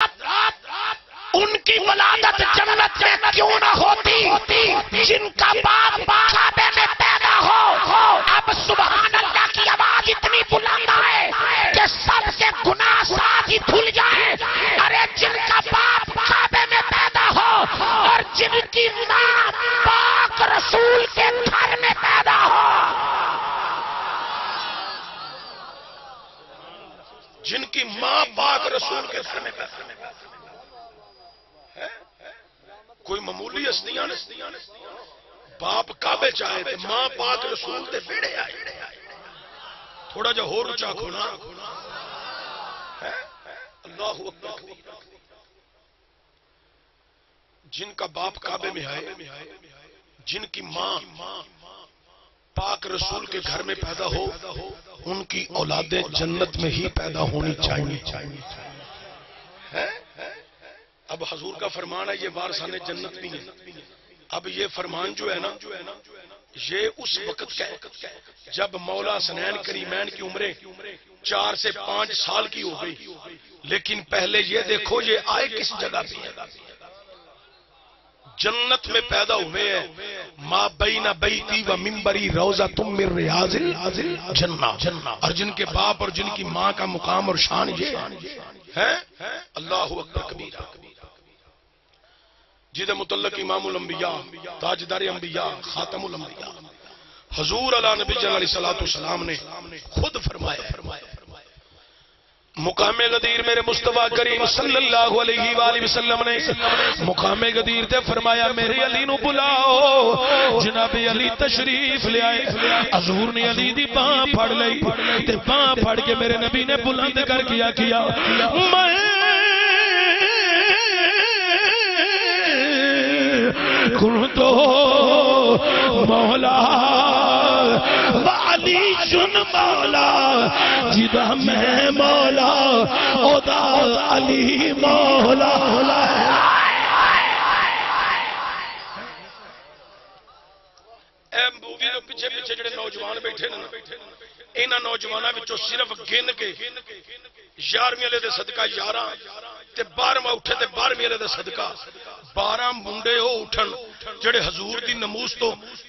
ان کی ولادت جنت میں کیوں نہ ہوتی جن کا باپ کعبے میں پیدا ہو؟ اب سبحان اللہ کی آواز اتنی بلند ہے کہ سب سے گناہ ساتھ ہی دھل جائے. ارے جن کا باپ کعبے میں پیدا ہو اور جن کی ماں پاک رسول کے گھر میں پیدا ہو، جن کی ماں پاک رسول کے گھر میں پیدا ہے. کوئی معمولی ہستیاں نے باپ کعبے چاہے تے ماں پاک رسول تے بیڑے آئے. تھوڑا جا ہور اونچا کھونا. اللہ اکبر. جن کا باپ کعبے میں آئے، جن کی ماں پاک رسول کے گھر میں پیدا ہو، ان کی اولادیں جنت میں ہی پیدا ہونی چاہیے. اب حضور کا فرمان ہے یہ وارثان جنت بھی ہے. اب یہ فرمان جو ہے نا، یہ اس وقت کا ہے جب مولا حسنین کریمین کی عمریں 4 سے 5 سال کی ہو گئی. لیکن پہلے یہ دیکھو یہ آئے کس جگہ پہ ہے. جنت میں پیدا ہوئے ہیں. ما بین بیتی و منبری روضۃ من ریاض الجنہ. اور جن کے باپ اور جن کی ماں کا مقام اور شان یہ ہے. اللہ اکبر کبیرہ. جدے متعلق امام الانبیاء، تاجدار انبیاء، خاتم الانبیاء حضور علی نبی علیہ الصلوۃ والسلام نے خود فرمایا، مقام غدیر میرے مصطفیٰ کریم صلی اللہ علیہ وآلہ وسلم نے مقام غدیر تے فرمایا میرے علی نو بلاؤ. جناب علی تشریف لے آئے. حضور نے علی دی باں پھڑ لئی تے باں پھڑ کے میرے نبی نے بلند کر کیا تو مولا علی جن مولا جدا میں مولا اودا علی مولا. اے مووی دے پیچھے پیچھے جڑے نوجوان بیٹھے نا، انہاں نوجواناں وچوں صرف گن کے 11ویں والے دے صدقہ 11 تے 12واں اٹھے تے 12ویں والے دے صدقہ 12 منڈے ہو اٹھن جڑے حضور دی نموز تو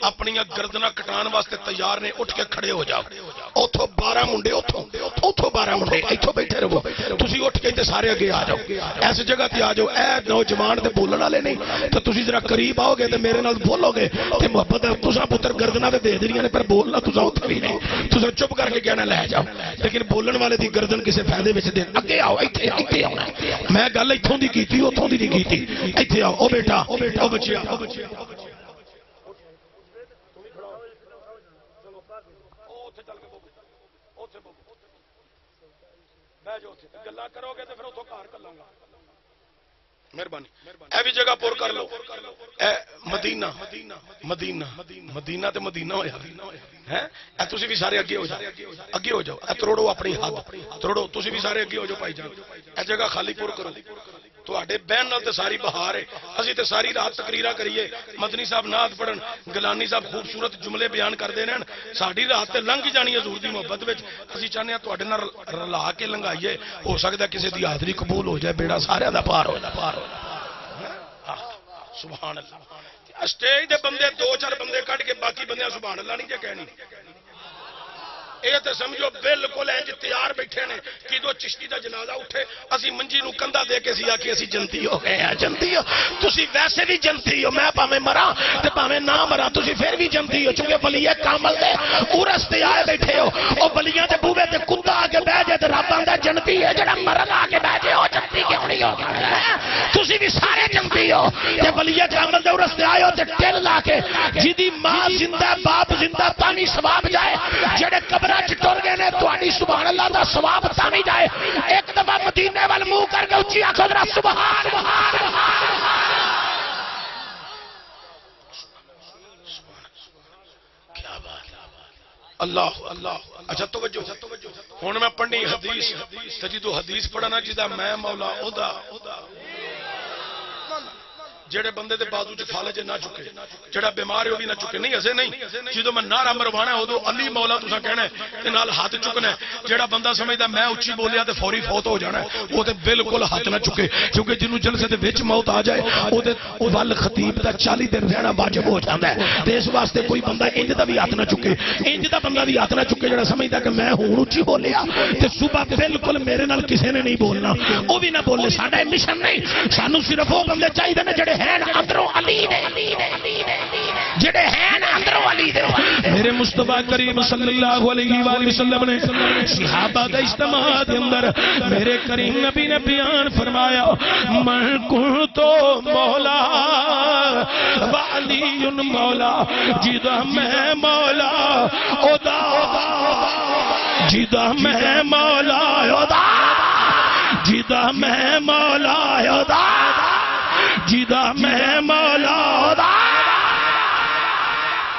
اپنی گردناں کٹان واسطے تیار نے. اٹھ کے کھڑے ہو جاؤ. اوتھوں 12 منڈے اوتھوں 12 منڈے ایتھوں بیٹھے رہو. تسی اٹھ کے تے سارے اگے آ جاؤ. ایس جگہ تے آ جاؤ. اے نوجوان تے بولن والے نہیں تے تسی ذرا قریب آؤ گے تے میرے نال بولو گے تے محبت تساں پتر گردناں تے دے دینیاں نے، پر بولنا تساں اوتھے بھی نہیں. تساں چپ کر کے کہنا لے جاؤ. لیکن بولن والے دی گردن کسے فائدے وچ دین. اگے آؤ. ایتھے آؤ. میں گل ایتھوں دی کیتی اوتھوں دی نہیں کیتی. ایتھے آؤ. او بیٹا او بچیا گلا کرو گے تو پھر اتوں گھر کلاں گا. مہربانی اے بھی جگہ پور کر لو. اے مدینہ مدینہ مدینہ تے مدینہ ہویا ہے. اے تسی بھی سارے اگے ہو جاؤ. اگے ہو جاؤ. اے تروڑو اپنی حد تروڑو. تسی بھی سارے اگے ہو جاؤ بھائی جان. اے جگہ خالی پور کرو. تواڈے بہن نال تے ساری بہار ہے. اسی تے ساری رات تقریرا کریے. مدنی صاحب نعت پڑھن، گلانی صاحب خوبصورت جملے بیان کردے ہیں. ساری رات تے لنگ جانی حضور دی محبت وچ. اسی چاہنے ہاں تواڈے نال رلا کے لنگائیے. ہو سکدا کسی دی حاضری قبول ہو جائے. بیڑا سارے دا پار ہو جائے. سبحان اللہ. اسٹیج دے بندے 2-4 بندے کٹ کے باقی بندے سبحان اللہ نہیں جے کہنی. یہ تو سمجھو بالکل انج تیار بیٹھے نے کہ دو چشتی دا جنازہ اٹھے اسی منجی نو کندھا دے کے سی آکھے اسی جنتی ہو گئے ہیں. جنتی ہو تسی ویسے بھی جنتی ہو. میں پاویں مراں تے پاویں نہ مراں تسی پھر بھی جنتی ہو. چونکہ ولیے کامل دے عرس تے آئے بیٹھے ہو. او ولیاں دے بوے تے کتا آ کے بیٹھ جائے تے رب آندا جنتی ہے. جڑا مرد آ کے بیٹھ جائے او جنتی کیوں نہیں ہو گیا؟ تسی بھی سارے جنتی ہو. تے ولیے کامل دے عرس تے آئے ہو تے ٹل لا کے جدی ماں زندہ باپ زندہ تانی ثواب جائے. جڑے ٹر گئے نے تہاڈی سبحان اللہ دا ثواب تاوی جائے. ایک دفعہ مدینے وال منہ کر کے اچھی آکھو ذرا سبحان کیا بات. اللہ اللہ. اچھا توجہ ہن میں پڑھنی حدیث تے جدوں حدیث پڑھنا جدا میں مولا اودا جڑے بندے دے بازو چ فالج نہ چکے جڑا بیمار ہے وہ بھی نہ چکے نہیں ایسے نہیں جدوں میں نعرہ مروانا ہے ادو علی مولا تساں کہنا ہے تے نال ہاتھ چکنا ہے جڑا بندہ سمجھدا میں اچھی بولیا تے فوری فوت ہو جانا ہے وہ تے بالکل ہاتھ نہ چکے کیونکہ جنوں جلسے دے وچ موت آ جائے او دے ول خطیب دا 40 دن رہنا واجب ہو جاندا ہے تے اس واسطے کوئی بندہ انج دا بھی ہاتھ نہ چکے انج دا بندہ بھی ہاتھ نہ چکے جڑا سمجھدا کہ میں ہوں اچھی بولیا تے صبح بالکل میرے نال کسے نے نہیں بولنا وہ بھی نہ بولے ساڈا مشن نہیں سانو صرف وہ بندے چاہیے نے جڑے ہیں اندروں علی نے جڑے ہیں اندروں علی دے میرے مصطفیٰ کریم صلی اللہ علیہ وآلہ وسلم نے صحابہ دا اجتماع دے اندر میرے کریم نبی نے بیان فرمایا من کنتو مولا وعلی مولا جدا میں مولا ادا جدا میں مولا ادا جدا میں مولا ادا جدا میں مولا ادا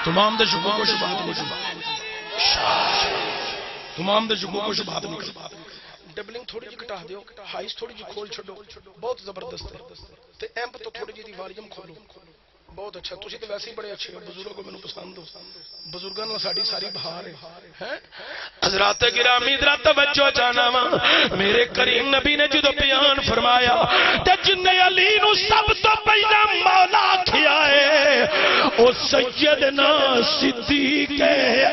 تمام دے شکو کو شبہات کو تمام دے شکو کو شبہات نکل ڈبلنگ تھوڑی جی کٹا دیو ہائیس تھوڑی جی کھول چھڑو بہت زبردست ہے تے ایمپ تو تھوڑی جی دی والیوم کھولو بہت اچھا تسی تے ویسے ہی بڑے اچھے ہو بزرگوں کو میں نے پسند ہو بزرگاں نال ساڈی ساری بہار ہے حضرات گرامی ذرا توجہ جانا وا میرے کریم نبی نے جدوں بیان فرمایا تے جن علی نو سب تو پہلا مولا کھیا ہے او سیدنا صدیق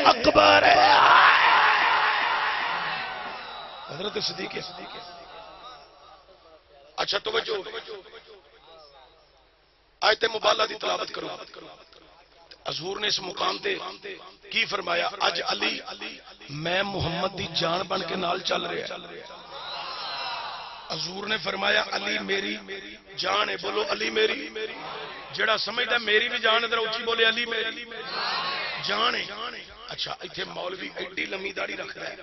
اکبر ہے حضرت صدیق اچھا توجہ آیت مبالہ دی تلاوت کرو حضور نے اس مقام تے کی فرمایا اج علی میں محمد دی جان بن کے نال چل رہا ہے حضور نے فرمایا علی میری جان ہے بولو علی میری جڑا سمجھدا میری بھی جان ادھر اچھی بولے علی میری جان ہے اچھا ایتھے مولوی ایڈی لمبی داڑھی رکھدا ہے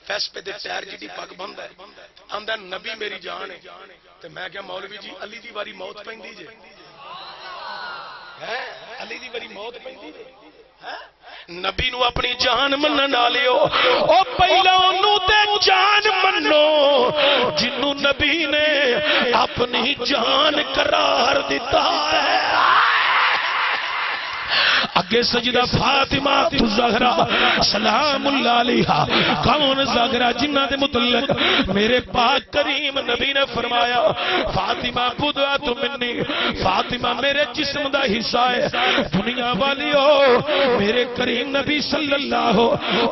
فیس پہ دے پیر جی پگ بند ہے آندا نبی میری جان ہے تے میں کیا مولوی جی علی دی واری موت پیندی جے علی دی بڑی موت پیندی نبی نو اپنی جان منن والیو او پہلا اونوں تے جان منو جنوں نبی نے اپنی جان قرار دیتا ہے اگے سجدہ فاطمہ تو زہرا سلام اللہ علیہا کون زہرا جنہ دے متعلق میرے پاک کریم نبی نے فرمایا فاطمہ بضعۃ منی فاطمہ میرے جسم دا حصہ ہے دنیا والیو میرے کریم نبی صلی اللہ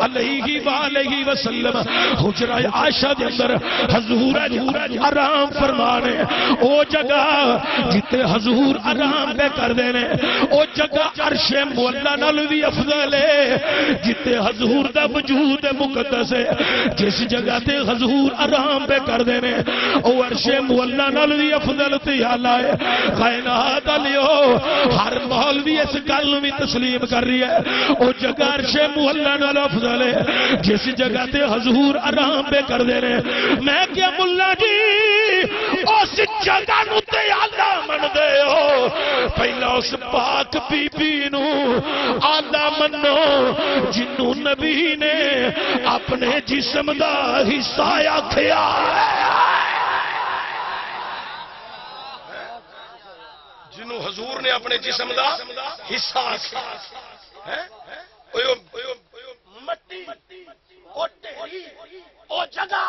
علیہ وآلہ وسلم حجرہ عائشہ دے اندر حضور آرام فرمانے او جگہ جتے حضور آرام بے کر دینے او جگہ عرش مولا نال بھی افضل ہے جتے حضور دا وجود مقدس ہے جس جگہ تے حضور آرام پہ کر دینے او عرش مولا نال بھی افضل تے اعلی ہے کائنات علیو ہر مولوی اس گل بھی تسلیم کر رہی ہے او جگہ عرش مولا نال افضل ہے جس جگہ تے حضور آرام پہ کر دینے میں کیا مولا جی اس جگہ نو تے اعلی من دے ہو پہلا اس پاک بی بی نو آلہ منو جنوں نبی نے اپنے جسم دا حصہ آکھیا جنوں حضور نے اپنے جسم دا حصہ آکھیا مٹی او ٹہری او جگہ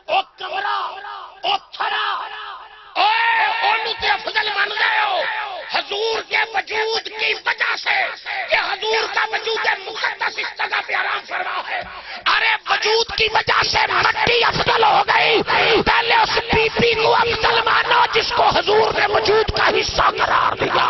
او کمرہ او تھرا اونوں تے افضل مان گئے ہو حضور کے وجود کی وجہ سے کہ حضور کا وجود مقدس اس جگہ پہ آرام فرما ہے ارے وجود کی وجہ سے مٹی افضل ہو گئی پہلے اس بی بی کو افضل مانو جس کو حضور نے وجود کا حصہ قرار دیا